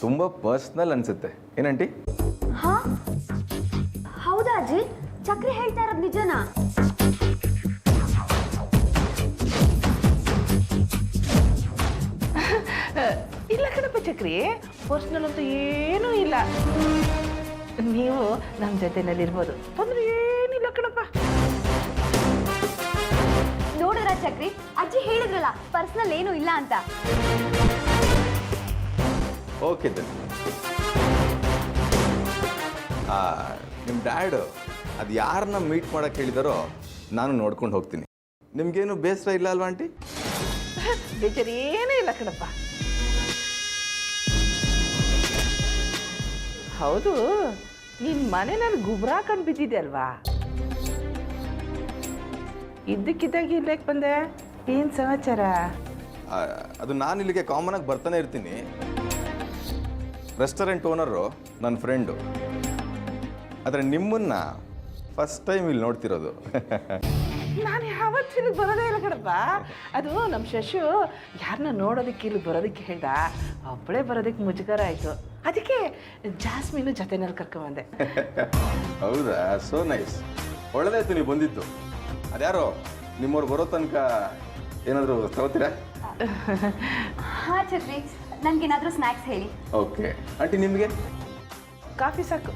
ತುಂಬ ಪರ್ಸ್ನಲ್ ಅನಿಸುತ್ತೆ ಏನಂಟಿ? ಹಾ ಹೌದಾ ಅಜ್ಜಿ? ಚಕ್ರಿ ಹೇಳ್ತಾ ಇರೋದು ನಿಜನಾ? ಇಲ್ಲ ಕಣಪ್ಪ ಚಕ್ರಿ, ಪರ್ಸ್ನಲ್ ಅಂತೂ ಏನೂ ಇಲ್ಲ. ನೀವು ನಮ್ಮ ಜೊತೆನಲ್ಲಿರ್ಬೋದು, ತೊಂದರೆ ಏನಿಲ್ಲ ಕಣಪ್ಪ. ನೋಡಿದ್ರ ಚಕ್ರಿ, ಅಜ್ಜಿ ಹೇಳಿದ್ರಲ್ಲ ಪರ್ಸನಲ್ ಏನು ಇಲ್ಲ ಅಂತ. ಓಕೆ ನಿಮ್ಮ ಡ್ಯಾಡ್ ಅದು ಯಾರನ್ನ ಮೀಟ್ ಮಾಡೋಕ್ಕೆ ಹೇಳಿದಾರೋ ನಾನು ನೋಡ್ಕೊಂಡು ಹೋಗ್ತೀನಿ. ನಿಮಗೇನು ಬೇಸರ ಇಲ್ಲ ಅಲ್ವಾ ಆಂಟಿ? ಬೇಜಾರು ಏನೂ ಇಲ್ಲ ಕಣಪ್ಪ. ಹೌದು, ನಿನ್ನ ಮನೆ ನಾನು ಗುಬ್ರಾಕೊಂಡು ಬಿದ್ದಿದ್ದೆ ಅಲ್ವಾ? ಇದ್ದಕ್ಕಿದ್ದಾಗಿ ಇಲ್ಲಕ್ಕೆ ಬಂದೆ. ಏನು ಸಮಾಚಾರ? ಅದು ನಾನು ಇಲ್ಲಿಗೆ ಕಾಮನಾಗಿ ಬರ್ತಾನೆ ಇರ್ತೀನಿ. ರೆಸ್ಟೋರೆಂಟ್ ಓನರು ನನ್ನ ಫ್ರೆಂಡು, ಆದರೆ ನಿಮ್ಮನ್ನು ಫಸ್ಟ್ ಟೈಮ್ ಇಲ್ಲಿ ನೋಡ್ತಿರೋದು. ನಾನು ಯಾವತ್ತೂ ಇಲ್ಲಿಗೆ ಬರೋದೇ ಇಲ್ಲ ಕಣಪ್ಪ. ಅದು ನಮ್ಮ ಶಶು ಯಾರನ್ನ ನೋಡೋದಕ್ಕೆ ಇಲ್ಲಿ ಬರೋದಕ್ಕೆ ಹೇಳ್ದ, ಒಬ್ಬಳೇ ಬರೋದಕ್ಕೆ ಮುಜುಗರ ಆಯಿತು. ಅದಕ್ಕೆ ಜಾಸ್ಮಿನು ಜೊತೆನಲ್ಲಿ ಕರ್ಕೊಂಬಂದೆ. ಹೌದಾ? So nice. ಒಳ್ಳೆದಾಯ್ತು ನೀವು ಬಂದಿದ್ದು. ಅದ್ಯಾರೋ ನಿಮ್ಮವ್ರು ಬರೋ ತನಕ ಏನಾದರೂ ತಗೋತೀರಾ? ಹಾ ಚಕ್ರಿ, ನನ್ಗೇನಾದ್ರೂ ಸ್ನ್ಯಾಕ್ಸ್ ಹೇಳಿ. ಓಕೆ ಆಂಟಿ, ನಿಮಗೆ? ಕಾಫಿ ಸಾಕು.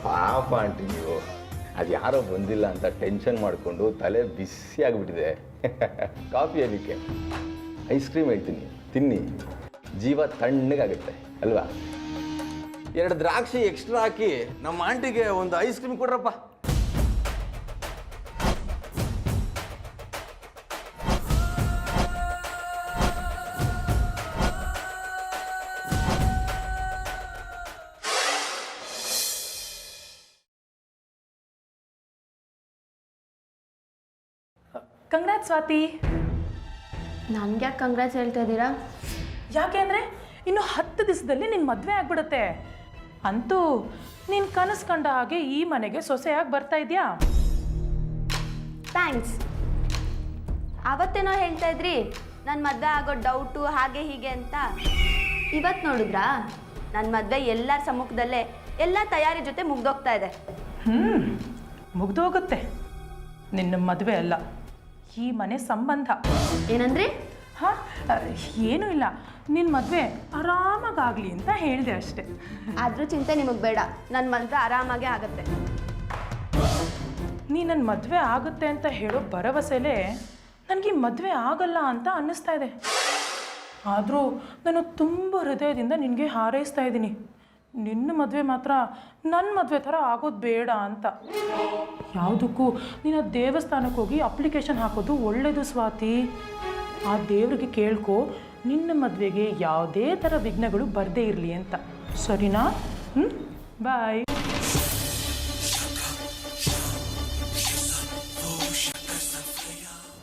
ಪಾಪ ಆಂಟಿ, ನೀವು ಅದು ಯಾರೋ ಬಂದಿಲ್ಲ ಅಂತ ಟೆನ್ಷನ್ ಮಾಡಿಕೊಂಡು ತಲೆ ಬಿಸಿ ಆಗಿಬಿಟ್ಟಿದೆ. ಕಾಫಿ ಏನಕ್ಕೆ? ಐಸ್ ಕ್ರೀಮ್ ಹೇಳ್ತೀನಿ, ತಿನ್ನಿ, ಜೀವ ತಣ್ಣಗಾಗುತ್ತೆ ಅಲ್ವಾ? 2 ದ್ರಾಕ್ಷಿ ಎಕ್ಸ್ಟ್ರಾ ಹಾಕಿ ನಮ್ಮ ಆಂಟಿಗೆ ಒಂದು ಐಸ್ ಕ್ರೀಮ್ ಕೊಡ್ರಪ್ಪ. ಕಂಗ್ರಾಟ್ಸ್ ಸ್ವಾತಿ. ನನ್ಗೆ ಯಾಕೆ ಕಂಗ್ರಾಟ್ಸ್ ಹೇಳ್ತಾ ಇದ್ದೀರಾ? ಯಾಕೆ ಅಂದರೆ ಇನ್ನು 10 ದಿವಸದಲ್ಲಿ ನಿನ್ನ ಮದುವೆ ಆಗ್ಬಿಡುತ್ತೆ. ಅಂತೂ ನೀನು ಕನಸು ಕಂಡ ಹಾಗೆ ಈ ಮನೆಗೆ ಸೊಸೆಯಾಗಿ ಬರ್ತಾ ಇದೆಯಾ? ಥ್ಯಾಂಕ್ಸ್. ಅವತ್ತೇನೋ ಹೇಳ್ತಾ ಇದ್ರಿ ನನ್ನ ಮದುವೆ ಆಗೋ ಡೌಟು ಹಾಗೆ ಹೀಗೆ ಅಂತ. ಇವತ್ತು ನೋಡಿದ್ರಾ, ನನ್ನ ಮದುವೆ ಎಲ್ಲರ ಸಮ್ಮುಖದಲ್ಲೇ ಎಲ್ಲ ತಯಾರಿ ಜೊತೆ ಮುಗ್ದೋಗ್ತಾ ಇದೆ. ಮುಗ್ದೋಗುತ್ತೆ. ನಿನ್ನ ಮದುವೆ ಅಲ್ಲ, ಈ ಮನೆ ಸಂಬಂಧ. ಏನಂದ್ರಿ? ಹಾಂ, ಏನೂ ಇಲ್ಲ, ನಿನ್ನ ಮದುವೆ ಆರಾಮಾಗಲಿ ಅಂತ ಹೇಳಿದೆ ಅಷ್ಟೆ. ಆದರೂ ಚಿಂತೆ ನಿಮಗೆ ಬೇಡ, ನನ್ನ ಮದುವೆ ಆರಾಮಾಗೇ ಆಗುತ್ತೆ. ನೀ ನನ್ನ ಮದುವೆ ಆಗುತ್ತೆ ಅಂತ ಹೇಳೋ ಭರವಸೆಲೇ ನನಗೆ ಮದುವೆ ಆಗಲ್ಲ ಅಂತ ಅನ್ನಿಸ್ತಾ ಇದೆ. ಆದರೂ ನಾನು ತುಂಬ ಹೃದಯದಿಂದ ನಿನಗೆ ಹಾರೈಸ್ತಾ ಇದ್ದೀನಿ, ನಿನ್ನ ಮದುವೆ ಮಾತ್ರ ನನ್ನ ಮದುವೆ ಥರ ಆಗೋದು ಬೇಡ ಅಂತ. ಯಾವುದಕ್ಕೂ ನೀನು ದೇವಸ್ಥಾನಕ್ಕೆ ಹೋಗಿ ಅಪ್ಲಿಕೇಶನ್ ಹಾಕೋದು ಒಳ್ಳೆಯದು ಸ್ವಾತಿ. ಆ ದೇವರಿಗೆ ಕೇಳ್ಕೊ, ನಿನ್ನ ಮದುವೆಗೆ ಯಾವುದೇ ಥರ ವಿಘ್ನಗಳು ಬರದೇ ಇರಲಿ ಅಂತ. ಸರಿನಾ? ಬಾಯ್.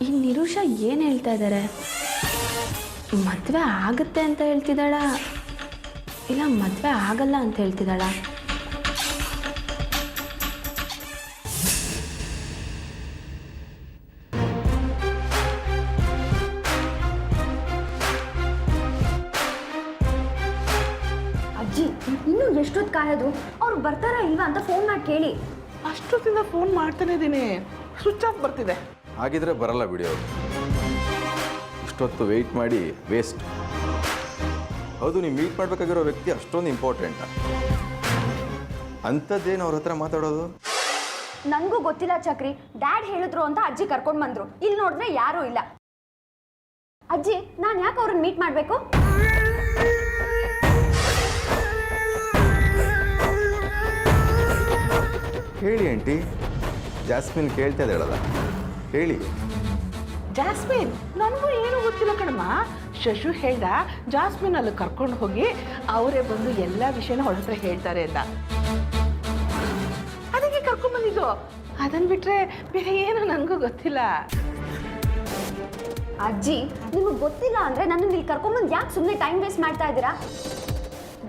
ಈ ನಿರುಷ ಏನು ಹೇಳ್ತಾ ಇದ್ದಾರೆ? ಮದುವೆ ಆಗುತ್ತೆ ಅಂತ ಹೇಳ್ತಿದ್ದಾಳ, ಇಲ್ಲ ಮದುವೆ ಆಗಲ್ಲ ಅಂತ ಹೇಳ್ತಿದ್ದಾಳ? ಅಜ್ಜಿ, ಇನ್ನೂ ಎಷ್ಟೊತ್ತು ಕಾಯೋದು? ಅವ್ರು ಬರ್ತಾರಾ ಇಲ್ವಾ ಅಂತ ಫೋನ್ ಮಾಡಿ ಕೇಳಿ. ಅಷ್ಟೊತ್ತಿಂದ ಫೋನ್ ಮಾಡ್ತಾನೆ ಇದ್ದೀನಿ, ಸ್ವಿಚ್ ಆಫ್ ಬರ್ತಿದೆ. ಹಾಗಿದ್ರೆ ಬರಲ್ಲ ಬಿಡಿ ಅವರು. ಇಷ್ಟೊತ್ತು ವೆಯ್ಟ್ ಮಾಡಿ ವೇಸ್ಟ್. ಹೌದು, ನೀವು ಮೀಟ್ ಮಾಡಬೇಕಾಗಿರೋ ವ್ಯಕ್ತಿ ಅಷ್ಟೊಂದು ಇಂಪಾರ್ಟೆಂಟ್. ಅಂಥದ್ದೇನು ಅವ್ರ ಹತ್ರ ಮಾತಾಡೋದು? ನನಗೂ ಗೊತ್ತಿಲ್ಲ ಚಕ್ರಿ, ಡ್ಯಾಡ್ ಹೇಳಿದ್ರು ಅಂತ ಅಜ್ಜಿ ಕರ್ಕೊಂಡು ಬಂದ್ರು. ಇಲ್ಲಿ ನೋಡಿದ್ರೆ ಯಾರೂ ಇಲ್ಲ. ಅಜ್ಜಿ, ನಾನು ಯಾಕೆ ಅವ್ರನ್ನ ಮೀಟ್ ಮಾಡಬೇಕು? ಹೇಳಿ ಆಂಟಿ, ಜಾಸ್ಮಿನ್ ಕೇಳ್ತಾ ಇದ್ದಾಳಲ್ಲ, ಹೇಳಿ. ಜಾಸ್ಮಿನ್, ನನಗೂ ಏನೂ ಗೊತ್ತಿಲ್ಲ ಕಣಮ್ಮ. ಶಶು ಹೇಳ್ದ ಜಾಸ್ಮಿನ್ ಅಲ್ಲಿ ಕರ್ಕೊಂಡು ಹೋಗಿ ಅವರೇ ಬಂದು ಎಲ್ಲ ವಿಷಯನ ಅವಳ ಹತ್ರ ಹೇಳ್ತಾರೆ ಅಂತ. ಅದಕ್ಕೆ ಕರ್ಕೊಂಡ್ಬಂದಿದ್ದು. ಅದನ್ನು ಬಿಟ್ಟರೆ ಬೇರೆ ಏನು ನನಗೂ ಗೊತ್ತಿಲ್ಲ. ಅಜ್ಜಿ, ನಿಮಗೆ ಗೊತ್ತಿಲ್ಲ ಅಂದರೆ ನನ್ನನ್ನು ಇಲ್ಲಿ ಕರ್ಕೊಂಡ್ಬಂದು ಯಾಕೆ ಸುಮ್ಮನೆ ಟೈಮ್ ವೇಸ್ಟ್ ಮಾಡ್ತಾ ಇದ್ದೀರಾ?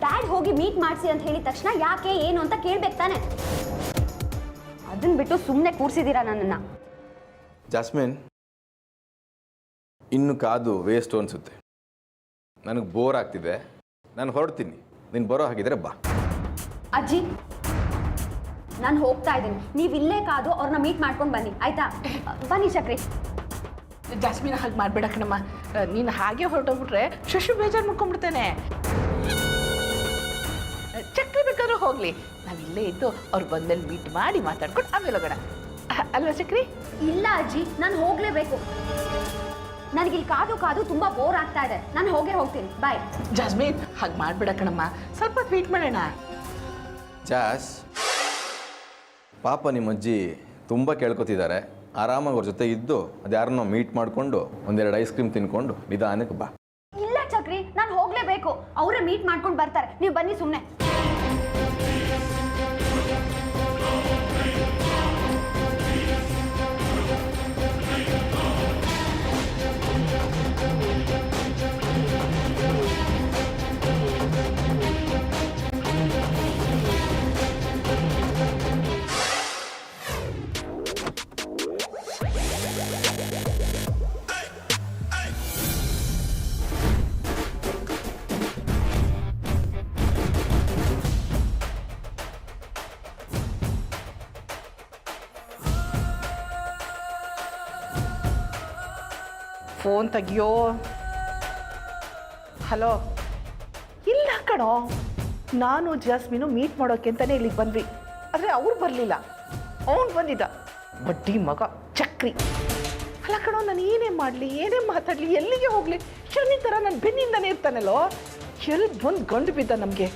ಡ್ಯಾಡ್ ಹೋಗಿ ಮೀಟ್ ಮಾಡಿಸಿ ಅಂತ ಹೇಳಿದ ತಕ್ಷಣ ಯಾಕೆ ಏನು ಅಂತ ಕೇಳ್ಬೇಕು ತಾನೆ. ಅದನ್ನ ಬಿಟ್ಟು ಸುಮ್ಮನೆ ಕೂರಿಸಿದ್ದೀರಾ ನನ್ನನ್ನು. ಜಾಸ್ಮಿನ್, ಇನ್ನು ಕಾದು ವೇಸ್ಟ್ ಅನಿಸುತ್ತೆ. ನನಗೆ ಬೋರ್ ಆಗ್ತಿದೆ, ನಾನು ಹೊರಡ್ತೀನಿ. ನೀನು ಬರೋ ಹಾಗಿದ್ರೆ ಬಾ. ಅಜ್ಜಿ ನಾನು ಹೋಗ್ತಾ ಇದ್ದೀನಿ, ನೀವು ಇಲ್ಲೇ ಕಾದು ಅವ್ರನ್ನ ಮೀಟ್ ಮಾಡ್ಕೊಂಡು ಬನ್ನಿ ಆಯ್ತಾ? ಬನ್ನಿ ಚಕ್ರಿ. ಜಾಸ್ಮಿನ ಹಾಗೆ ಮಾಡಬೇಡ ಕಣಮ್ಮ. ನೀನು ಹಾಗೆ ಹೊರಟೋಗ್ಬಿಟ್ರೆ ಶಶು ಬೇಜಾರು ಮಾಡ್ಕೊಂಡ್ಬಿಡ್ತೇನೆ. ಚಕ್ರಿ ಬೇಕಾದ್ರೂ ಹೋಗಲಿ, ನಾವಿಲ್ಲೇ ಇದ್ದು ಅವ್ರು ಬಂದ್ಮೇಲೆ ಮೀಟ್ ಮಾಡಿ ಮಾತಾಡ್ಕೊಂಡು ಆಮೇಲೆ ಹೋಗೋಣ ಅಲ್ವಾ ಚಕ್ರಿ? ಇಲ್ಲ ಅಜ್ಜಿ, ನಾನು ಹೋಗಲೇಬೇಕು. ನನಗಿಲ್ಲಿ ಕಾದು ಕಾದು ತುಂಬ ಬೋರ್ ಆಗ್ತಾ ಇದೆ. ನಾನು ಹೋಗ್ತೀನಿ. ಬಾಯ್. ಜಾಸ್ಮಿನ್ ಹಾಗೆ ಮಾಡಬೇಡ ಕಣಮ್ಮ, ಸ್ವಲ್ಪ ಮೀಟ್ ಮಾಡೋಣ. ಜಾಸ್, ಪಾಪ ನಿಮ್ಮ ಅಜ್ಜಿ ತುಂಬ ಕೇಳ್ಕೊತಿದ್ದಾರೆ. ಆರಾಮಾಗಿ ಅವ್ರ ಜೊತೆ ಇದ್ದು ಅದು ಯಾರನ್ನೋ ಮೀಟ್ ಮಾಡಿಕೊಂಡು ಒಂದೆರಡು ಐಸ್ ಕ್ರೀಮ್ ತಿನ್ಕೊಂಡು ನಿಧಾನಕ್ಕೆ ಬಾ. ಇಲ್ಲ ಚಕ್ರಿ, ನಾನು ಹೋಗಲೇಬೇಕು. ಅವರೇ ಮೀಟ್ ಮಾಡ್ಕೊಂಡು ಬರ್ತಾರೆ, ನೀವು ಬನ್ನಿ ಸುಮ್ಮನೆ. ಫೋನ್ ತೆಗಿಯೋ. ಹಲೋ. ಇಲ್ಲ ಕಣೋ, ನಾನು ಜಾಸ್ಮಿನು ಮೀಟ್ ಮಾಡೋಕೆ ಅಂತಲೇ ಇಲ್ಲಿಗೆ ಬಂದ್ವಿ. ಆದರೆ ಅವ್ರು ಬರಲಿಲ್ಲ, ಅವನು ಬಂದಿದ್ದ ಬಡ್ಡಿ ಮಗ ಚಕ್ರಿ. ಅಲ್ಲ ಕಣೋ, ನಾನು ಏನೇ ಮಾಡಲಿ, ಏನೇ ಮಾತಾಡಲಿ, ಎಲ್ಲಿಗೆ ಹೋಗಲಿ, ಶನಿ ಥರ ನನ್ನ ಬೆನ್ನಿಂದನೇ ಇರ್ತಾನಲ್ಲೋ. ಎಲ್ಲಿ ಬಂದು ಗಂಡು ಬಿದ್ದ ನಮಗೆ.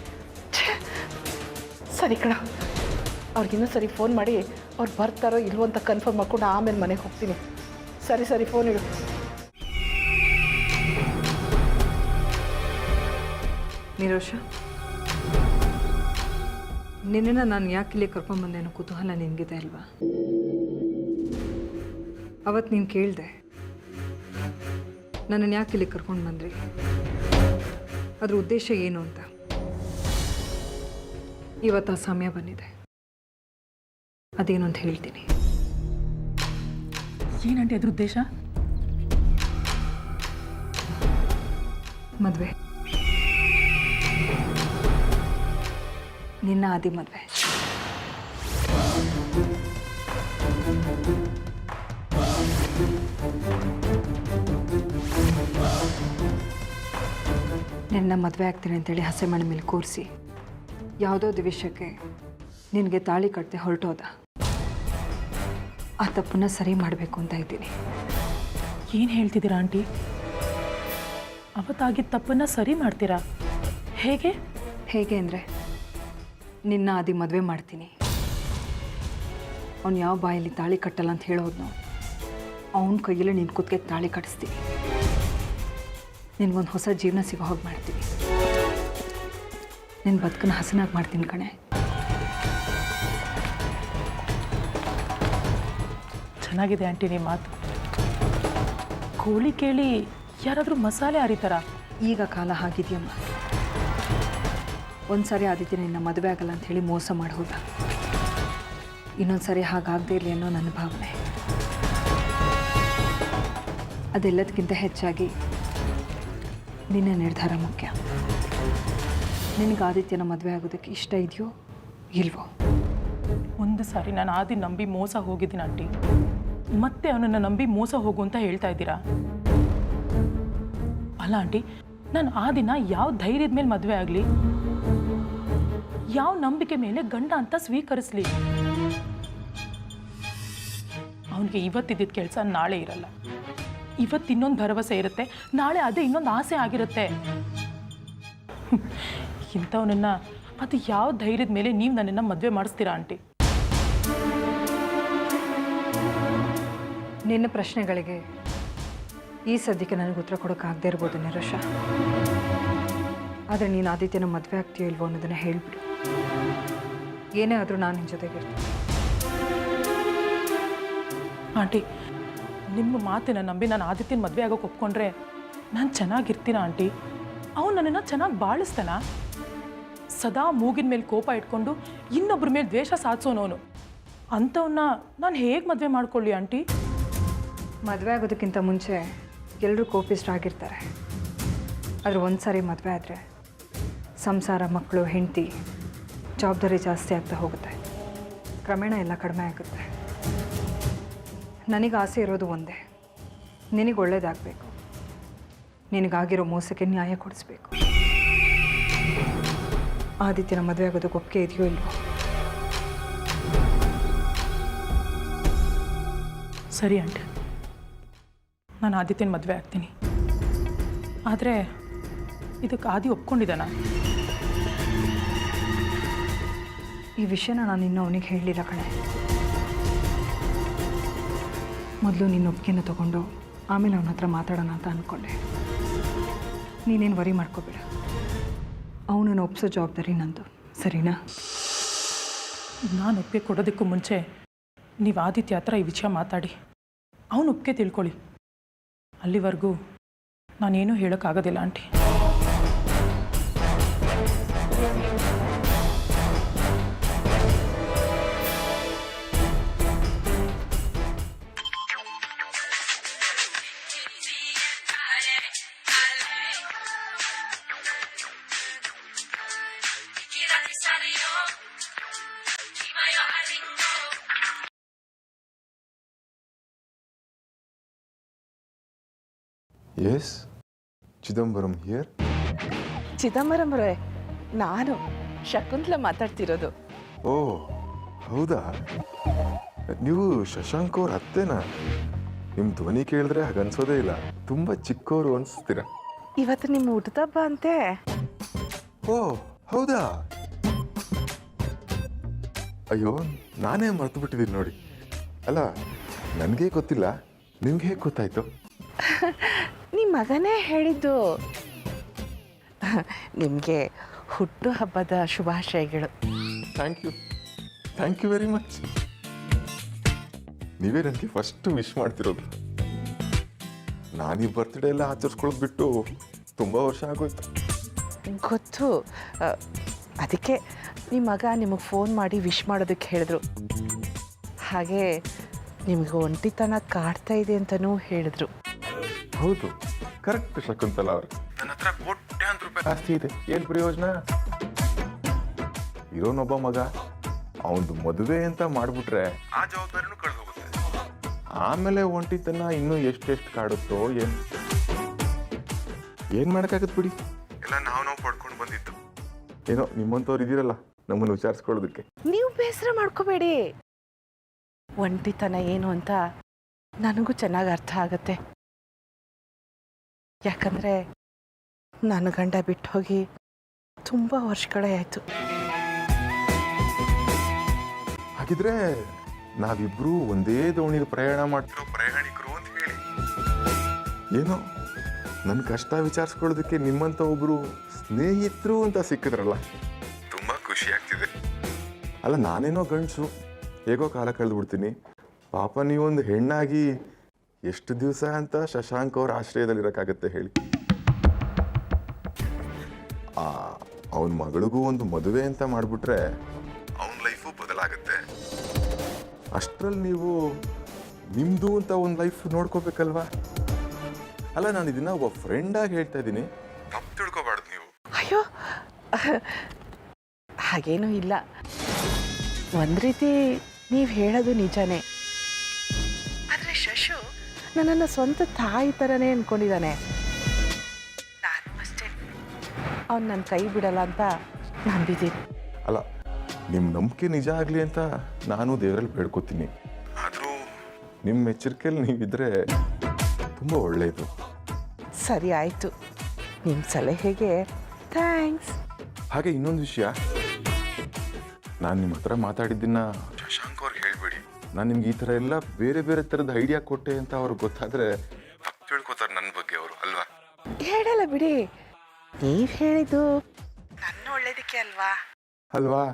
ಸರಿ ಕಣ, ಅವ್ರಿಗಿನ್ನೂ ಸರಿ ಫೋನ್ ಮಾಡಿ ಅವ್ರು ಬರ್ತಾರೋ ಇಲ್ವೋ ಅಂತ ಕನ್ಫರ್ಮ್ ಮಾಡ್ಕೊಂಡು ಆಮೇಲೆ ಮನೆಗೆ ಹೋಗ್ತೀನಿ. ಸರಿ ಫೋನ್ ಇಡು. ನಿರೋಷ, ನಿನ್ನನ್ನು ನಾನು ಯಾಕೆ ಇಲ್ಲಿ ಕರ್ಕೊಂಡ್ಬಂದೆ ಅನ್ನೋ ಕುತೂಹಲ ನಿನಗಿದೆ ಅಲ್ವಾ? ಅವತ್ತು ನೀನು ಕೇಳಿದೆ ನನ್ನನ್ನು ಯಾಕೆ ಇಲ್ಲಿ ಕರ್ಕೊಂಡು ಬಂದ್ರಿ, ಅದ್ರ ಉದ್ದೇಶ ಏನು ಅಂತ. ಇವತ್ತು ಆ ಸಮಯ ಬಂದಿದೆ, ಅದೇನು ಅಂತ ಹೇಳ್ತೀನಿ. ಏನಂటే ಅದ್ರ ಉದ್ದೇಶ? ಮದುವೆ, ನಿನ್ನ ಆದಿ ಮದುವೆ. ನಿನ್ನ ಮದುವೆ ಆಗ್ತೀನಿ ಅಂತೇಳಿ ಹಸೆ ಮಣೆ ಮೇಲೆ ಕೂರಿಸಿ ಯಾವುದೋ ದಿವಸಕ್ಕೆ ನಿನಗೆ ತಾಳಿ ಕಟ್ಟದೆ ಹೊರಟೋದ. ಆ ತಪ್ಪನ್ನ ಸರಿ ಮಾಡಬೇಕು ಅಂತ ಇದ್ದೀನಿ. ಏನು ಹೇಳ್ತಿದ್ದೀರಾ ಆಂಟಿ? ಅವತ್ತಾಗಿದ್ದ ತಪ್ಪನ್ನು ಸರಿ ಮಾಡ್ತೀರಾ? ಹೇಗೆ? ಹೇಗೆ ಅಂದರೆ, ನಿನ್ನ ಆದಿ ಮದುವೆ ಮಾಡ್ತೀನಿ, ಅವ್ನು ಯಾವ ಬಾಯಲ್ಲಿ ತಾಳಿ ಕಟ್ಟಲ್ಲ ಅಂತ ಹೇಳೋದ್ನು ಅವನ ಕೈಯಲ್ಲಿ ನಿನ್ನ ಕುತ್ತಿಗೆ ತಾಳಿ ಕಟ್ಟಿಸ್ತೀನಿ. ನಿನಗೊಂದು ಹೊಸ ಜೀವನ ಸಿಗೋ ಹೋಗಿ ಮಾಡ್ತೀನಿ. ನಿನ್ನ ಬದುಕನ್ನು ಹಸನಾಗಿ ಮಾಡ್ತೀನಿ ಕಣೆ. ಚೆನ್ನಾಗಿದೆ ಆಂಟಿ ನಿಮ್ಮ ಮಾತು. ಕೋಳಿ ಕೇಳಿ ಯಾರಾದರೂ ಮಸಾಲೆ ಅರಿತಾರ? ಈಗ ಕಾಲ ಆಗಿದೆಯಮ್ಮ. ಒಂದು ಸಾರಿ ಆದಿತ್ಯ ನಿನ್ನ ಮದುವೆ ಆಗಲ್ಲ ಅಂತ ಹೇಳಿ ಮೋಸ ಮಾಡಿ ಹೋದ. ಇನ್ನೊಂದು ಸಾರಿ ಹಾಗಾಗದೇ ಇರಲಿ ಅನ್ನೋ ನನ್ನ ಭಾವನೆ. ಅದೆಲ್ಲದಕ್ಕಿಂತ ಹೆಚ್ಚಾಗಿ ನಿನ್ನ ನಿರ್ಧಾರ ಮುಖ್ಯ. ನಿನಗೆ ಆದಿತ್ಯನ ಮದುವೆ ಆಗೋದಕ್ಕೆ ಇಷ್ಟ ಇದೆಯೋ ಇಲ್ವೋ? ಒಂದು ಸಾರಿ ನಾನು ಆದಿ ನಂಬಿ ಮೋಸ ಹೋಗಿದ್ದೀನಿ ಆಂಟಿ, ಮತ್ತೆ ಅವನನ್ನು ನಂಬಿ ಮೋಸ ಹೋಗು ಅಂತ ಹೇಳ್ತಾ ಇದ್ದೀರಾ? ಅಲ್ಲ ಆಂಟಿ, ನಾನು ಆ ದಿನ ಯಾವ ಧೈರ್ಯದ ಮೇಲೆ ಮದುವೆ ಆಗಲಿ, ಯಾವ ನಂಬಿಕೆ ಮೇಲೆ ಗಂಡ ಅಂತ ಸ್ವೀಕರಿಸಲಿ? ಅವನಿಗೆ ಇವತ್ತಿದ್ದಿದ್ದ ಕೆಲಸ ನಾಳೆ ಇರಲ್ಲ. ಇವತ್ತು ಇನ್ನೊಂದು ಭರವಸೆ ಇರುತ್ತೆ, ನಾಳೆ ಅದೇ ಇನ್ನೊಂದು ಆಸೆ ಆಗಿರುತ್ತೆ. ಇಂಥವನನ್ನ ಅದು ಯಾವ ಧೈರ್ಯದ ಮೇಲೆ ನೀವು ನನ್ನನ್ನು ಮದುವೆ ಮಾಡಿಸ್ತೀರಾ ಆಂಟಿ? ನಿನ್ನ ಪ್ರಶ್ನೆಗಳಿಗೆ ಈ ಸದ್ಯಕ್ಕೆ ನನಗೆ ಉತ್ತರ ಕೊಡೋಕ್ಕಾಗದೇ ಇರ್ಬೋದು ನಿರೋಷ. ಆದರೆ ನೀನು ಆದಿತ್ಯನ ಮದುವೆ ಆಗ್ತೀಯೋ ಇಲ್ವೋ ಅನ್ನೋದನ್ನು ಹೇಳಿಬಿಡು. ಏನೇ ಆದರೂ ನಾನು ನಿನ್ನ ಜೊತೆಗಿರ್ತೀನಿ. ಆಂಟಿ, ನಿಮ್ಮ ಮಾತಿನ ನಂಬಿ ನಾನು ಆದಿತ್ಯನ ಮದುವೆ ಆಗೋಕೆ ಒಪ್ಕೊಂಡ್ರೆ ನಾನು ಚೆನ್ನಾಗಿರ್ತೀನ ಆಂಟಿ? ಅವನು ನನ್ನನ್ನು ಚೆನ್ನಾಗಿ ಬಾಳಿಸ್ತಾನ? ಸದಾ ಮೂಗಿನ ಮೇಲೆ ಕೋಪ ಇಟ್ಕೊಂಡು ಇನ್ನೊಬ್ಬರ ಮೇಲೆ ದ್ವೇಷ ಸಾಧಿಸೋನವನು. ಅಂಥವನ್ನ ನಾನು ಹೇಗೆ ಮದುವೆ ಮಾಡ್ಕೊಳ್ಳಿ ಆಂಟಿ? ಮದುವೆ ಆಗೋದಕ್ಕಿಂತ ಮುಂಚೆ ಎಲ್ಲರೂ ಕೋಪಿಸ್ಟ್ರಾಗಿರ್ತಾರೆ. ಆದರೆ ಒಂದು ಸಾರಿ ಮದುವೆ ಆದರೆ ಸಂಸಾರ, ಮಕ್ಕಳು, ಹೆಂಡತಿ, ಜವಾಬ್ದಾರಿ ಜಾಸ್ತಿ ಆಗ್ತಾ ಹೋಗುತ್ತೆ. ಕ್ರಮೇಣ ಎಲ್ಲ ಕಡಿಮೆ ಆಗುತ್ತೆ. ನನಗೆ ಆಸೆ ಇರೋದು ಒಂದೇ, ನಿನಗೆ ಒಳ್ಳೇದಾಗಬೇಕು, ನಿನಗಾಗಿರೋ ಮೋಸಕ್ಕೆ ನ್ಯಾಯ ಕೊಡಿಸ್ಬೇಕು. ಆದಿತ್ಯನ ಮದುವೆ ಆಗೋದಕ್ಕೆ ಒಪ್ಪಿಗೆ ಇದೆಯೋ ಇಲ್ವೋ? ಸರಿ ಆಂಟಿ, ನಾನು ಆದಿತ್ಯನ ಮದುವೆ ಆಗ್ತೀನಿ. ಆದರೆ ಇದಕ್ಕೆ ಆದಿ ಒಪ್ಕೊಂಡಿದ್ದಾನ? ಈ ವಿಷಯನ ನಾನು ಇನ್ನೂ ಅವನಿಗೆ ಹೇಳಲಿಲ್ಲ ಕಣೆ. ಮೊದಲು ನಿನ್ನ ಒಪ್ಪಿಗೆನ ತಗೊಂಡು ಆಮೇಲೆ ಅವನ ಹತ್ರ ಮಾತಾಡೋಣ ಅಂತ ಅಂದ್ಕೊಂಡೆ. ನೀನೇನು ವರಿ ಮಾಡ್ಕೋಬೇಡ, ಅವನನ್ನು ಒಪ್ಸೋ ಜವಾಬ್ದಾರಿ ನಂದು, ಸರಿನಾ? ನಾನು ಒಪ್ಪಿಗೆ ಕೊಡೋದಕ್ಕೂ ಮುಂಚೆ ನೀವು ಆದಿತ್ಯ ಹತ್ರ ಈ ವಿಷಯ ಮಾತಾಡಿ ಅವನು ಒಪ್ಪಿಗೆ ತಿಳ್ಕೊಳ್ಳಿ. ಅಲ್ಲಿವರೆಗೂ ನಾನೇನೂ ಹೇಳೋಕ್ಕಾಗೋದಿಲ್ಲ aunty. Yes, Chidambaram here. Chidambaram ನಾನು ಶಕುಂತಲ ಮಾತಾಡ್ತಿರೋದು. ಓ ಹೌದಾ, ನೀವು ಶಶಾಂಕ್ ಅವ್ರ ಅತ್ತೆನಾ? ನಿಮ್ಮ ಧ್ವನಿ ಕೇಳಿದ್ರೆ ಹಾಗನ್ಸೋದೇ ಇಲ್ಲ, ತುಂಬ ಚಿಕ್ಕವರು ಅನಿಸ್ತೀರ. ಇವತ್ತು ನಿಮ್ಮ ಊಟದ ಹಬ್ಬ ಅಂತೆ. ಓ ಹೌದಾ, ಅಯ್ಯೋ ನಾನೇ ಮರ್ತು ಬಿಟ್ಟಿದ್ದೀನಿ ನೋಡಿ. ಅಲ್ಲ ನನಗೆ ಗೊತ್ತಿಲ್ಲ, ನಿಮ್ಗೆ ಹೇಗೆ ಗೊತ್ತಾಯ್ತು? ನಿಮ್ಮ ಮಗನೇ ಹೇಳಿದ್ದು. ನಿಮಗೆ ಹುಟ್ಟು ಹಬ್ಬದ ಶುಭಾಶಯಗಳು. Thank you very much. ನೀವೇ ನನಗೆ ಫಸ್ಟ್ ವಿಶ್ ಮಾಡ್ತಿರೋದು. ನಾನೀ ಬರ್ತ್ಡೇ ಎಲ್ಲ ಆಚರಿಸ್ಕೊಳ್ಳೋದು ಬಿಟ್ಟು ತುಂಬ ವರ್ಷ ಆಗೋಯ್ತು. ಗೊತ್ತು, ಅದಕ್ಕೆ ನಿಮ್ಮ ಮಗ ನಿಮಗೆ ಫೋನ್ ಮಾಡಿ ವಿಶ್ ಮಾಡೋದಕ್ಕೆ ಹೇಳಿದ್ರು. ಹಾಗೆ ನಿಮಗೆ ಒಂಟಿತನ ಕಾಡ್ತಾ ಇದೆ ಅಂತಲೂ ಹೇಳಿದ್ರು. ಹೌದು, ಕರೆಕ್ಟ್ ಶಕುಂತಲ ಅವ್ರೆ. ನನ್ನ ಹತ್ರ ಕೋಟ್ಯಾಂತರ ರೂಪಾಯಿ ಆಸ್ತಿ ಇದೆ, ಏನು ಪ್ರಯೋಜನ? ಇರೋನೊಬ್ಬ ಮಗ, ಅವನದು ಮದುವೆ ಅಂತ ಮಾಡಿಬಿಟ್ರೆ ಆ ಜವಾಬ್ದಾರಿನೂ ಕಳೆದು ಹೋಗುತ್ತೆ. ಆಮೇಲೆ ಒಂಟಿತನ ಇನ್ನೂ ಎಷ್ಟೆಷ್ಟು ಕಾಡುತ್ತೋ ಏನು ಮಾಡೋಕ್ಕಾಗತ್ತೆ ಬಿಡಿ. ಎಲ್ಲ ನಾವು ಪಡ್ಕೊಂಡು ಬಂದಿದ್ದು. ಏನೋ ನಿಮ್ಮಂಥವ್ರು ಇದ್ದೀರಲ್ಲ ನಮ್ಮನ್ನು ವಿಚಾರಿಸ್ಕೊಳ್ಳೋದಕ್ಕೆ. ನೀವು ಬೇಸರ ಮಾಡ್ಕೋಬೇಡಿ. ಒಂಟಿತನ ಏನು ಅಂತ ನನಗೂ ಚೆನ್ನಾಗಿ ಅರ್ಥ ಆಗತ್ತೆ. ಯಾಕಂದರೆ ನನ್ನ ಗಂಡ ಬಿಟ್ಟು ಹೋಗಿ ತುಂಬ ವರ್ಷಗಳೇ ಆಯಿತು. ಹಾಗಿದ್ರೆ ನಾವಿಬ್ರು ಒಂದೇ ದೋಣಿಲಿ ಪ್ರಯಾಣ ಮಾಡ್ತಿರೋ ಪ್ರಯಾಣಿಕರು ಅಂತ ಹೇಳಿ. ಏನೋ ನನ್ನ ಕಷ್ಟ ವಿಚಾರಿಸ್ಕೊಳ್ಳೋದಕ್ಕೆ ನಿಮ್ಮಂಥ ಒಬ್ರು ಸ್ನೇಹಿತರು ಅಂತ ಸಿಕ್ಕಿದ್ರಲ್ಲ, ತುಂಬ ಖುಷಿ ಆಗ್ತಿದೆ. ಅಲ್ಲ ನಾನೇನೋ ಗಂಡಸು, ಹೇಗೋ ಕಾಲ ಕಳೆದು ಬಿಡ್ತೀನಿ. ಪಾಪ ನೀವೊಂದು ಹೆಣ್ಣಾಗಿ ಎಷ್ಟು ದಿವಸ ಅಂತ ಶಶಾಂಕ್ ಅವ್ರ ಆಶ್ರಯದಲ್ಲಿರೋಕ್ಕಾಗತ್ತೆ ಹೇಳಿ. ಅವನ ಮಗಳಿಗೂ ಒಂದು ಮದುವೆ ಅಂತ ಮಾಡಿಬಿಟ್ರೆ ಅವನ ಲೈಫು ಬದಲಾಗುತ್ತೆ. ಅಷ್ಟರಲ್ಲಿ ನೀವು ನಿಮ್ಮದು ಅಂತ ಒಂದು ಲೈಫ್ ನೋಡ್ಕೋಬೇಕಲ್ವಾ? ಅಲ್ಲ ನಾನು ಇದನ್ನ ಒಬ್ಬ ಫ್ರೆಂಡಾಗಿ ಹೇಳ್ತಾ ಇದ್ದೀನಿ, ತಪ್ಪು ತಿಳ್ಕೊಬಾರ್ದು ನೀವು. ಅಯ್ಯೋ, ಹಾಗೇನೂ ಇಲ್ಲ. ಒಂದು ರೀತಿ ನೀವು ಹೇಳೋದು ನಿಜನೇ. ಆದರೆ ಶಶು ನನ್ನನ್ನು ಸ್ವಂತ ತಾಯಿ ಥರನೇ ಅಂದ್ಕೊಂಡಿದ್ದಾನೆ. ನಾನು ಅಷ್ಟೇ ಅವನು ನನ್ನ ಕೈ ಬಿಡಲ್ಲ ಅಂತ ನಂಬಿದ್ದೀನಿ. ಅಲ್ಲ ನಿಮ್ಮ ನಂಬಿಕೆ ನಿಜ ಆಗಲಿ ಅಂತ ನಾನು ದೇವರಲ್ಲಿ ಬೇಡ್ಕೋತೀನಿ. ಆದರೂ ನಿಮ್ಮ ಎಚ್ಚರಿಕೆಯಲ್ಲಿ ನೀವಿದ್ರೆ ತುಂಬ ಒಳ್ಳೆಯದು. ಸರಿ ಆಯಿತು, ನಿಮ್ಮ ಸಲಹೆಗೆ ಥ್ಯಾಂಕ್ಸ್. ಹಾಗೆ ಇನ್ನೊಂದು ವಿಷಯ, ನಾನು ನಿಮ್ಮ ಹತ್ರ ಮಾತಾಡಿದ್ದನ್ನ ಶಶಾಂಕ್ ಅವ್ರಿಗೆ ಹೇಳಬೇಡಿ. ನಾನು ನಿಮ್ಗೆ ಈ ಥರ ಎಲ್ಲ ಬೇರೆ ಬೇರೆ ಥರದ ಐಡಿಯಾ ಕೊಟ್ಟೆ ಅಂತ ಅವ್ರಿಗೆ ಗೊತ್ತಾದರೆ ತಪ್ಪು ತಿಳ್ಕೊತಾರೆ ನನ್ನ ಬಗ್ಗೆ ಅವರು, ಅಲ್ವಾ? ಹೇಳಲ್ಲ ಬಿಡಿ, ನೀವು ಹೇಳಿದ್ದು ನನ್ನ ಒಳ್ಳೇದಕ್ಕೆ ಅಲ್ವಾ? ಅಲ್ವಾ?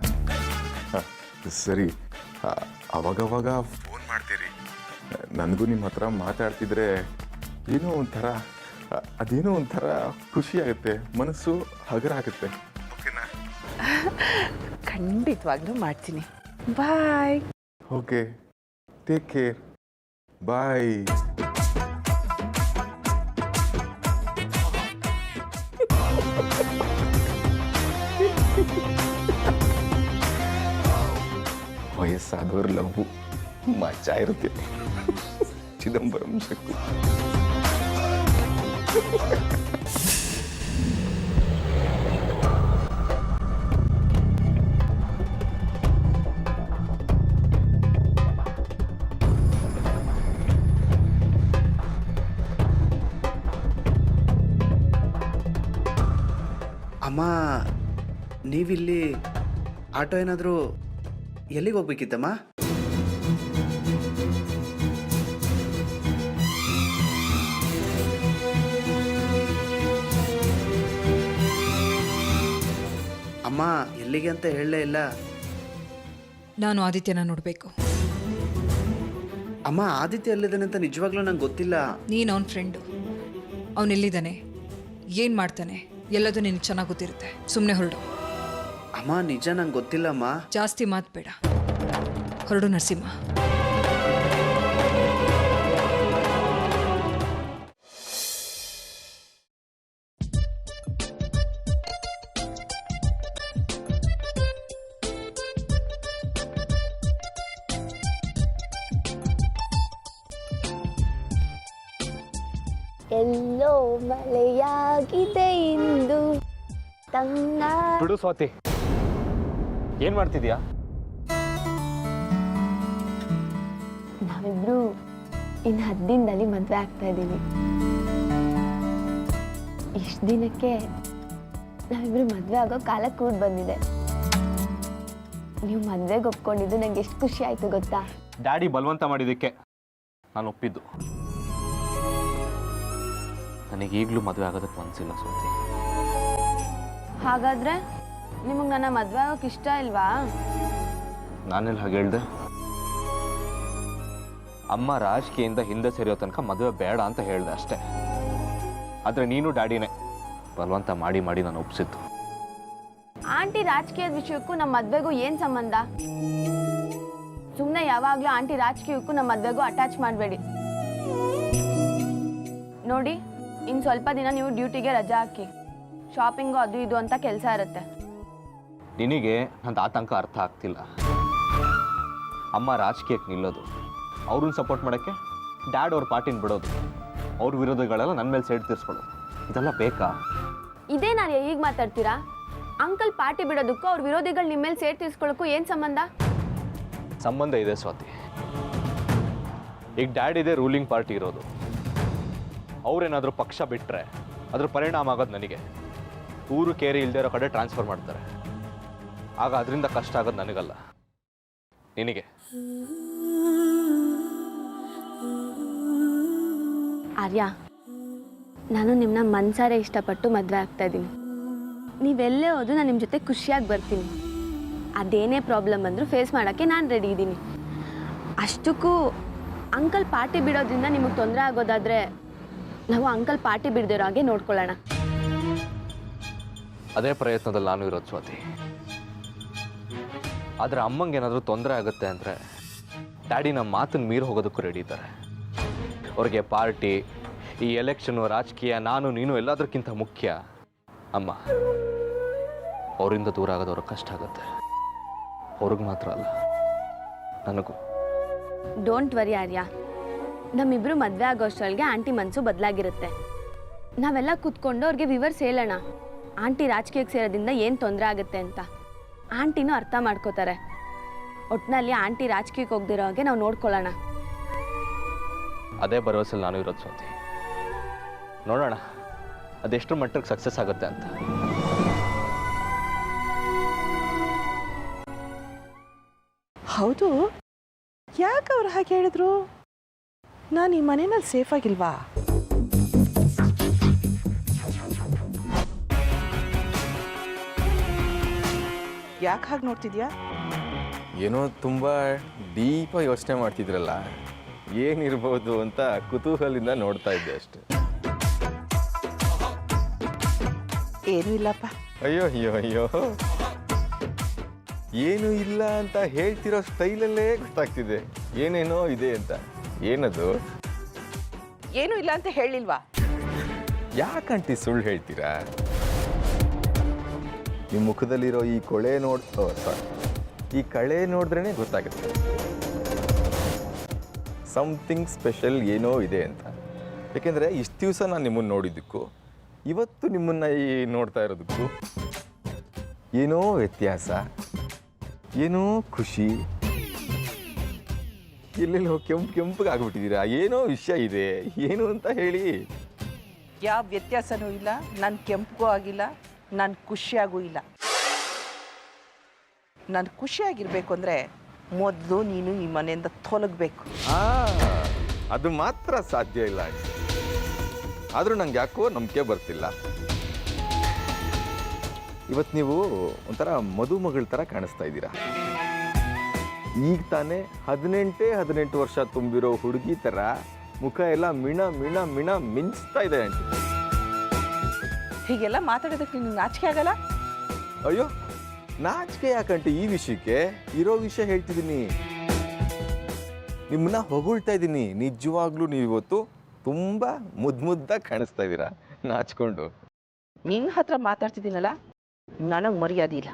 ಸರಿ, ಅವಾಗವಾಗ ಫೋನ್ ಮಾಡ್ತೀರಿ. ನನಗೂ ನಿಮ್ಮ ಹತ್ರ ಮಾತಾಡ್ತಿದ್ರೆ ಏನೋ ಒಂಥರ ಅದೇನೋ ಒಂಥರ ಖುಷಿ ಆಗುತ್ತೆ, ಮನಸ್ಸು ಹಗರ ಆಗುತ್ತೆ. ಓಕೆನಾ? ಖಂಡಿತವಾಗ್ಲೂ ಮಾಡ್ತೀನಿ. ಬಾಯ್. ಓಕೆ, ಟೇಕ್ ಕೇರ್, ಬಾಯ್. ವಯಸ್ಸಾದವ್ರ ಲವ್ ಮಜಾ ಇರುತ್ತೆ. ಚಿದಂಬರಂ ಶಕ್ತಿ. ಅಮ್ಮ ನೀವಿಲ್ಲಿ ಆಟೋ ಏನಾದರೂ ಎಲ್ಲಿಗೆ ಹೋಗ್ಬೇಕಿತ್ತಮ್ಮ? ಅಮ್ಮ ಎಲ್ಲಿಗೆ ಅಂತ ಹೇಳಲೇ ಇಲ್ಲ. ನಾನು ಆದಿತ್ಯನ ನೋಡಬೇಕು. ಅಮ್ಮ ಆದಿತ್ಯ ಎಲ್ಲಿದ್ದಾನೆ ಅಂತ ನಿಜವಾಗ್ಲೂ ನಂಗೆ ಗೊತ್ತಿಲ್ಲ. ನೀನು ಅವನ ಫ್ರೆಂಡು. ಅವನೆಲ್ಲಿದ್ದಾನೆ, ಏನು ಮಾಡ್ತಾನೆ ಎಲ್ಲದೂ ನಿನಗೆ ಚೆನ್ನಾಗಿ ಗೊತ್ತಿರುತ್ತೆ. ಸುಮ್ಮನೆ ಹೊರಡು. ಅಮ್ಮ ನಿಜ ನಂಗೆ ಗೊತ್ತಿಲ್ಲಮ್ಮ. ಜಾಸ್ತಿ ಮಾತು ಬೇಡ, ಹೊರಡು ನರಸಿಂಹ. ಎಲ್ಲೋ ಮಳೆಯಾಗಿದೆ ಇಂದು ತಂಗ. ಬಿಡು ಸ್ವಾತಿ, ಏನ್ ಮಾಡ್ತಿದ್ಯಾ? ನಾವಿಬ್ರು ಇನ್ನು 10 ದಿನದಲ್ಲಿ ಮದುವೆ ಆಗ್ತಾ ಇದ್ದೀವಿ. ಇಷ್ಟು ದಿನಕ್ಕೆ ನಾವಿಬ್ರು ಮದುವೆ ಆಗೋ ಕಾಲ ಕೂಡ ಬಂದಿದೆ. ನೀವು ಮದುವೆಗೆ ಒಪ್ಕೊಂಡಿದ್ದು ನಂಗೆ ಎಷ್ಟು ಖುಷಿ ಆಯ್ತು ಗೊತ್ತಾ? ಡ್ಯಾಡಿ ಬಲವಂತ ಮಾಡಿದ್ದಕ್ಕೆ ನಾನು ಒಪ್ಪಿದ್ದು. ನನಗೆ ಈಗಲೂ ಮದುವೆ ಆಗೋದಕ್ಕೆ ಮನಸ್ಸಿಲ್ಲ ಸ್ವಾತಿ. ಹಾಗಾದ್ರೆ ನಿಮಗೆ ನನ್ನ ಮದುವೆ ಆಗೋಕೆ ಇಷ್ಟ ಇಲ್ವಾ? ನಾನೆಲ್ಲಿ ಹಾಗೆ ಹೇಳ್ದೆ? ಅಮ್ಮ ರಾಜಕೀಯದಿಂದ ಹಿಂದೆ ಸರಿಯೋ ತನಕ ಮದುವೆ ಬೇಡ ಅಂತ ಹೇಳ್ದೆ ಅಷ್ಟೇ. ಆದರೆ ನೀನು ಡ್ಯಾಡಿನೇ ಬಲವಂತ ಮಾಡಿ ಮಾಡಿ ನಾನು ಒಪ್ಸಿದ್ದು. ಆಂಟಿ ರಾಜಕೀಯದ ವಿಷಯಕ್ಕೂ ನಮ್ಮ ಮದುವೆಗೂ ಏನು ಸಂಬಂಧ? ಸುಮ್ಮನೆ ಯಾವಾಗಲೂ ಆಂಟಿ ರಾಜಕೀಯಕ್ಕೂ ನಮ್ಮ ಮದುವೆಗೂ ಅಟ್ಯಾಚ್ ಮಾಡಬೇಡಿ. ನೋಡಿ, ಇನ್ನು ಸ್ವಲ್ಪ ದಿನ ನೀವು ಡ್ಯೂಟಿಗೆ ರಜಾ ಹಾಕಿ. ಶಾಪಿಂಗು ಅದು ಇದು ಅಂತ ಕೆಲಸ ಇರುತ್ತೆ. ನಿನಗೆ ನನ್ನ ಆತಂಕ ಅರ್ಥ ಆಗ್ತಿಲ್ಲ. ಅಮ್ಮ ರಾಜಕೀಯಕ್ಕೆ ನಿಲ್ಲೋದು, ಅವ್ರನ್ನ ಸಪೋರ್ಟ್ ಮಾಡೋಕ್ಕೆ ಡ್ಯಾಡ್ ಅವ್ರ ಪಾರ್ಟಿನ ಬಿಡೋದು, ಅವ್ರ ವಿರೋಧಿಗಳೆಲ್ಲ ನನ್ನ ಮೇಲೆ ಸೈಡ್ ತೀರಿಸ್ಕೊಳ್ಳೋದು, ಇದೆಲ್ಲ ಬೇಕಾ? ಇದೇ ನಾನು ಈಗ ಮಾತಾಡ್ತೀರಾ? ಅಂಕಲ್ ಪಾರ್ಟಿ ಬಿಡೋದಕ್ಕೂ ಅವ್ರ ವಿರೋಧಿಗಳು ನಿಮ್ಮ ಮೇಲೆ ಸೇರ್ ತೀರಿಸ್ಕೊಳ್ಳೋಕ್ಕೂ ಏನು ಸಂಬಂಧ? ಸಂಬಂಧ ಇದೆ ಸ್ವಾತಿ. ಈಗ ಡ್ಯಾಡ್ ಇದೆ ರೂಲಿಂಗ್ ಪಾರ್ಟಿ ಇರೋದು. ಅವ್ರೇನಾದರೂ ಪಕ್ಷ ಬಿಟ್ಟರೆ ಅದ್ರ ಪರಿಣಾಮ ಆಗೋದು ನನಗೆ. ಊರು ಕೇರಿ ಇಲ್ಲದೆ ಇರೋ ಕಡೆ ಟ್ರಾನ್ಸ್ಫರ್ ಮಾಡ್ತಾರೆ. ಆಗ ಅದರಿಂದ ಕಷ್ಟ ಆಗೋದು ನನಗಲ್ಲ, ನಿನಗೆ. ಆರ್ಯ, ನಾನು ನಿಮ್ಮನ್ನ ಮನ್ಸಾರೆ ಇಷ್ಟಪಟ್ಟು ಮದುವೆ ಆಗ್ತಾ ಇದ್ದೀನಿ. ನೀವೆಲ್ಲೇ ಹೋದ್ರು ನಾನು ನಿಮ್ಮ ಜೊತೆ ಖುಷಿಯಾಗಿ ಬರ್ತೀನಿ. ಅದೇನೇ ಪ್ರಾಬ್ಲಮ್ ಬಂದರೂ ಫೇಸ್ ಮಾಡೋಕ್ಕೆ ನಾನು ರೆಡಿ ಇದ್ದೀನಿ. ಅಷ್ಟಕ್ಕೂ ಅಂಕಲ್ ಪಾರ್ಟಿ ಬಿಡೋದ್ರಿಂದ ನಿಮಗೆ ತೊಂದರೆ ಆಗೋದಾದರೆ ನಾವು ಅಂಕಲ್ ಪಾರ್ಟಿ ಬಿಡದಿರೋ ಹಾಗೆ ನೋಡ್ಕೊಳ್ಳೋಣ. ಅದೇ ಪ್ರಯತ್ನದಲ್ಲಿ ನಾನು ಇರೋದು ಸ್ವಾತಿ. ಆದರೆ ಅಮ್ಮಂಗೆ ಏನಾದರೂ ತೊಂದರೆ ಆಗುತ್ತೆ ಅಂದರೆ ಡ್ಯಾಡಿ ನಮ್ಮ ಮಾತನ್ನು ಮೀರಿ ಹೋಗೋದಕ್ಕೂ ರೆಡಿ ಇದ್ದಾರೆ. ಅವ್ರಿಗೆ ಪಾರ್ಟಿ, ಈ ಎಲೆಕ್ಷನು, ರಾಜಕೀಯ, ನಾನು ನೀನು ಎಲ್ಲದಕ್ಕಿಂತ ಮುಖ್ಯ ಅಮ್ಮ. ಅವರಿಂದ ದೂರ ಆಗೋದು ಕಷ್ಟ ಆಗುತ್ತೆ. ಅವ್ರಿಗೆ ಮಾತ್ರ ಅಲ್ಲ, ನನಗೂ. ಡೋಂಟ್ ವರಿ ಆರ್ಯ, ನಮ್ಮಿಬ್ರು ಮದುವೆ ಆಗೋಷ್ಟೊಳಗೆ ಆಂಟಿ ಮನಸ್ಸು ಬದಲಾಗಿರುತ್ತೆ. ನಾವೆಲ್ಲ ಕೂತ್ಕೊಂಡು ಅವ್ರಿಗೆ ವಿವರ್ಸ್ ಹೇಳೋಣ, ಆಂಟಿ ರಾಜಕೀಯಕ್ಕೆ ಸೇರೋದ್ರಿಂದ ಏನು ತೊಂದರೆ ಆಗುತ್ತೆ ಅಂತ. ಆಂಟಿನೂ ಅರ್ಥ ಮಾಡ್ಕೋತಾರೆ. ಒಟ್ಟಿನಲ್ಲಿ ಆಂಟಿ ರಾಜಕೀಯಕ್ಕೆ ಹೋಗ್ದಿರೋ ಹಾಗೆ ನಾವು ನೋಡ್ಕೊಳ್ಳೋಣ. ಅದೇ ಭರವಸೆಯಲ್ಲಿ ನಾನು ಇರೋದು ಸ್ವಾತಿ. ನೋಡೋಣ ಅದೆಷ್ಟರ ಮಟ್ಟಕ್ಕೆ ಸಕ್ಸಸ್ ಆಗುತ್ತೆ ಅಂತ. ಹೌದು, ಯಾಕೆ ಅವ್ರು ಹಾಗೆ ಹೇಳಿದ್ರು? ನಾನು ಈ ಮನೆಯಲ್ಲಿ ಸೇಫ್ ಆಗಿಲ್ವಾ? ಯಾಕೆ ಹಾಗೆ ನೋಡ್ತಿದ್ಯಾ? ಏನೋ ತುಂಬ ಡೀಪಾಗಿ ಯೋಚನೆ ಮಾಡ್ತಿದ್ರಲ್ಲ, ಏನಿರ್ಬೋದು ಅಂತ ಕುತೂಹಲದಿಂದ ನೋಡ್ತಾ ಇದ್ದೆ ಅಷ್ಟೆ. ಏನೂ ಇಲ್ಲಪ್ಪ. ಅಯ್ಯೋ ಅಯ್ಯೋ ಅಯ್ಯೋ, ಏನೂ ಇಲ್ಲ ಅಂತ ಹೇಳ್ತಿರೋ ಸ್ಟೈಲಲ್ಲೇ ಗೊತ್ತಾಗ್ತಿದೆ ಏನೇನೋ ಇದೆ ಅಂತ. ಏನದು? ಏನೂ ಇಲ್ಲ ಅಂತ ಹೇಳಿಲ್ವಾ? ಯಾಕಂಟಿ ಸುಳ್ಳು ಹೇಳ್ತೀರಾ? ನಿಮ್ಮ ಮುಖದಲ್ಲಿರೋ ಈ ಕೊಳೆ ಸಾರಿ, ಈ ಕಳೆ ನೋಡಿದ್ರೇ ಗೊತ್ತಾಗುತ್ತೆ ಸಮಥಿಂಗ್ ಸ್ಪೆಷಲ್ ಏನೋ ಇದೆ ಅಂತ. ಯಾಕೆಂದರೆ ಇಷ್ಟು ದಿವಸ ನಾನು ನಿಮ್ಮನ್ನು ನೋಡಿದ್ದಕ್ಕೂ ಇವತ್ತು ನಿಮ್ಮನ್ನು ಈ ನೋಡ್ತಾ ಇರೋದಕ್ಕೂ ಏನೋ ವ್ಯತ್ಯಾಸ, ಏನೋ ಖುಷಿ. ಎಲ್ಲೆಲ್ಲಿ ಹೋಗಿ ಕೆಂಪಿಗೆ ಆಗ್ಬಿಟ್ಟಿದ್ದೀರಾ, ಏನೋ ವಿಷಯ ಇದೆ, ಏನು ಅಂತ ಹೇಳಿ. ಯಾವ ವ್ಯತ್ಯಾಸನೂ ಇಲ್ಲ, ನಾನು ಕೆಂಪಗೂ ಆಗಿಲ್ಲ, ನಾನು ಖುಷಿಯಾಗೂ ಇಲ್ಲ. ನಾನು ಖುಷಿಯಾಗಿರ್ಬೇಕು ಅಂದರೆ ಮೊದಲು ನೀನು ಈ ಮನೆಯಿಂದ ತೊಲಗಬೇಕು. ಅದು ಮಾತ್ರ ಸಾಧ್ಯ ಇಲ್ಲ ಆಂಟಿ. ಆದರೂ ನಂಗೆ ಯಾಕೋ ನಂಬಿಕೆ ಬರ್ತಿಲ್ಲ. ಇವತ್ತು ನೀವು ಒಂಥರ ಮದುಮಗಳ ಥರ ಕಾಣಿಸ್ತಾ ಇದ್ದೀರಾ. ಈಗ ತಾನೇ 18 ವರ್ಷ ತುಂಬಿರೋ ಹುಡುಗಿ ಥರ ಮುಖ ಎಲ್ಲ ಮಿಣ ಮಿಣ ಮಿಣ ಮಿಂಚ್ತಾ ಇದೆ ಆಂಟಿ. ಹೀಗೆಲ್ಲ ಮಾತಾಡೋದಕ್ಕೆ ನಿನಗೆ ನಾಚಿಕೆ ಆಗಲ್ಲ? ಅಯ್ಯೋ, ನಾಚಿಕೆ ಯಾಕಂటే ಈ ವಿಷಯಕ್ಕೆ ಇರೋ ವಿಷಯ ಹೇಳ್ತಿದ್ದೀನಿ. ನಿಮ್ಮನ್ನ ಹೊಗಳ್ತಾ ಇದ್ದೀನಿ. ನಿಜವಾಗ್ಲೂ ನೀವು ಇವತ್ತು ತುಂಬ ಮುದ್ದಾಗಿ ಕಾಣಿಸ್ತಾ ಇದ್ದೀರಾ ನಾಚ್ಕೊಂಡು. ನಿನ್ನ ಹತ್ರ ಮಾತಾಡ್ತಿದ್ದೀನಲ್ಲ, ನನಗೆ ಮರ್ಯಾದೆ ಇಲ್ಲ.